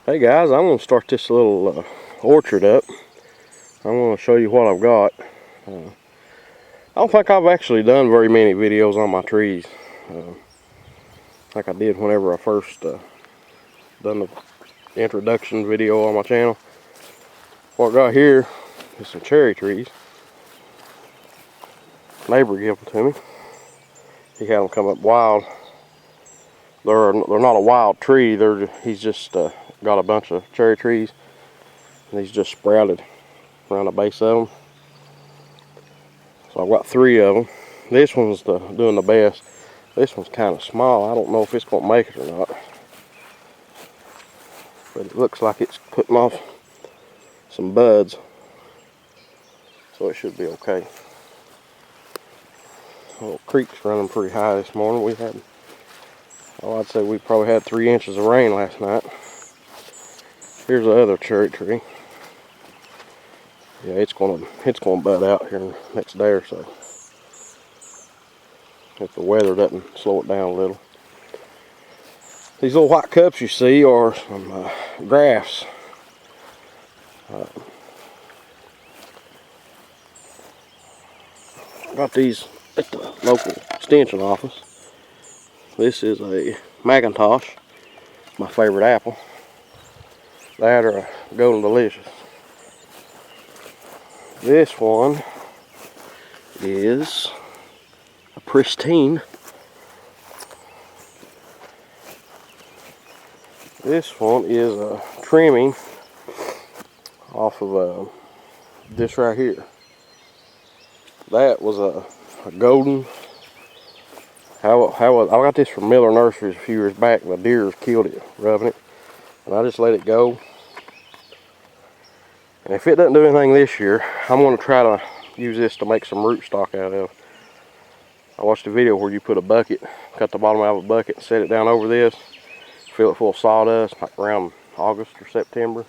Hey guys, I'm going to start this little orchard up. I'm going to show you what I've got. I don't think I've actually done very many videos on my trees. Like I did whenever I first done the introduction video on my channel. What I got here is some cherry trees. Neighbor gave them to me. He had them come up wild. They're not a wild tree. He's just got a bunch of cherry trees, and he's just sprouted around the base of them. So I've got 3 of them. This one's doing the best. This one's kind of small. I don't know if it's going to make it or not, but it looks like it's putting off some buds, so it should be okay. The creek's running pretty high this morning. We had, I'd say we probably had 3 inches of rain last night. Here's the other cherry tree. Yeah, it's gonna bud out here next day or so, if the weather doesn't slow it down a little. These little white cups you see are some grafts. Got these at the local extension office. This is a McIntosh, my favorite apple. That or a Golden Delicious. This one is a Pristine. This one is a trimming off of this right here. That was a golden. I got this from Miller Nurseries a few years back. The deers killed it rubbing it, and I just let it go. And if it doesn't do anything this year, I'm going to try to use this to make some rootstock out of. I watched a video where you put a bucket, cut the bottom out of a bucket, and set it down over this, fill it full of sawdust, like around August or September,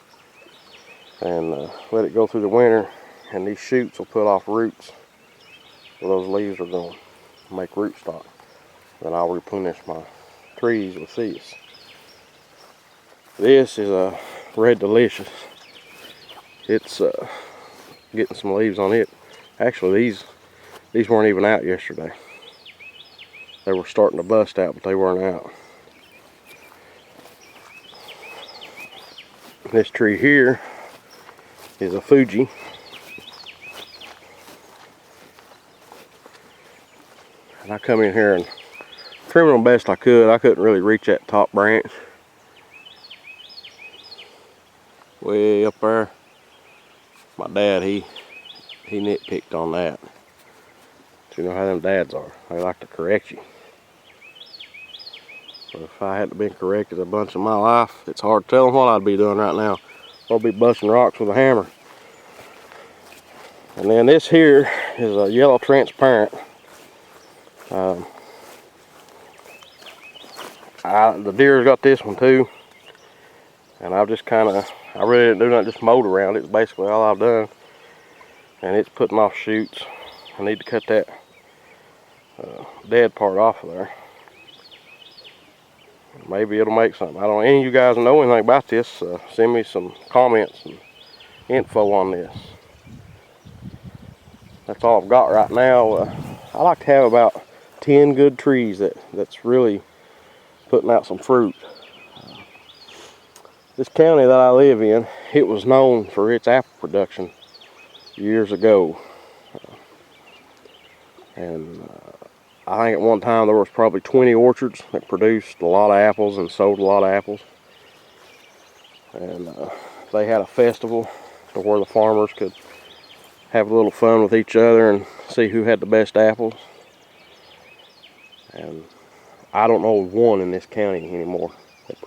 and let it go through the winter, and these shoots will put off roots where those leaves are going to make rootstock. Then I'll replenish my trees with this. This is a Red Delicious. It's getting some leaves on it. Actually, these weren't even out yesterday. They were starting to bust out, but they weren't out. This tree here is a Fuji. And I come in here and trim them best I could. I couldn't really reach that top branch. Way up there. My dad, he nitpicked on that. So you know how them dads are. They like to correct you. But if I hadn't been corrected a bunch of my life, it's hard to tell them what I'd be doing right now. I'll be busting rocks with a hammer. And then this here is a yellow transparent. The deer's got this one too. And I've just I really didn't do nothing, just mowed around it. It's basically all I've done. And it's putting off shoots. I need to cut that dead part off of there. Maybe it'll make something. I don't know. Any of you guys know anything about this, send me some comments and info on this. That's all I've got right now. I like to have about 10 good trees that's really putting out some fruit. This county that I live in, it was known for its apple production years ago. And I think at one time there was probably 20 orchards that produced a lot of apples and sold a lot of apples. And they had a festival where the farmers could have a little fun with each other and see who had the best apples. And I don't know of one in this county anymore that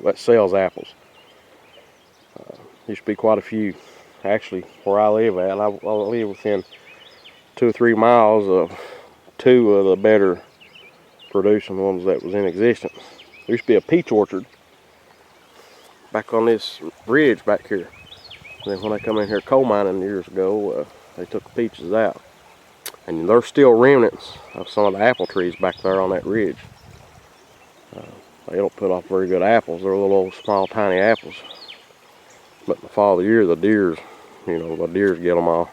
that sells apples. Used to be quite a few. Actually, where I live at, I live within 2 or 3 miles of 2 of the better producing ones that was in existence. There used to be a peach orchard back on this ridge back here. And then when I come in here coal mining years ago, they took the peaches out. And there's still remnants of some of the apple trees back there on that ridge. They don't put off very good apples. They're little old small tiny apples. But in the fall of the year, the deers, the deers get them all.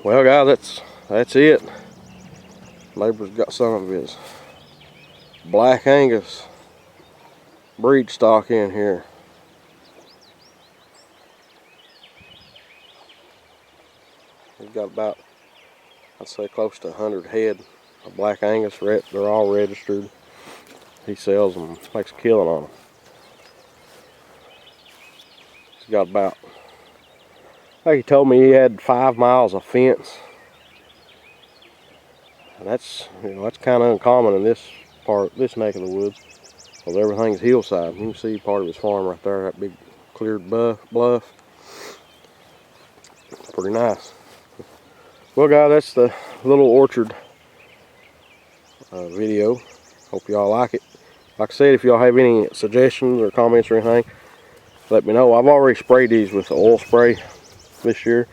Well, guys, that's it. Neighbor's got some of his Black Angus breed stock in here. He's got about, I'd say, close to 100 head of Black Angus. They're all registered. He sells them, makes a killing on them. He's got about, I think he told me he had 5 miles of fence. And that's, that's kind of uncommon in this neck of the woods, because everything's hillside. You can see part of his farm right there, that big cleared bluff. Pretty nice. Well, guys, that's the little orchard video. Hope y'all like it. Like I said, if y'all have any suggestions or comments or anything, let me know. I've already sprayed these with the oil spray this year,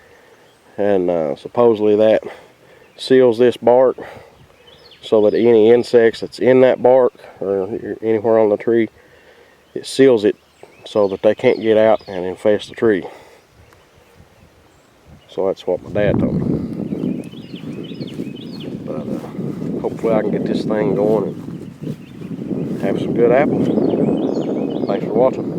and supposedly that seals this bark so that any insects that's in that bark or anywhere on the tree, it seals it so that they can't get out and infest the tree. So that's what my dad told me. But hopefully I can get this thing going and have some good apples. Thanks for watching.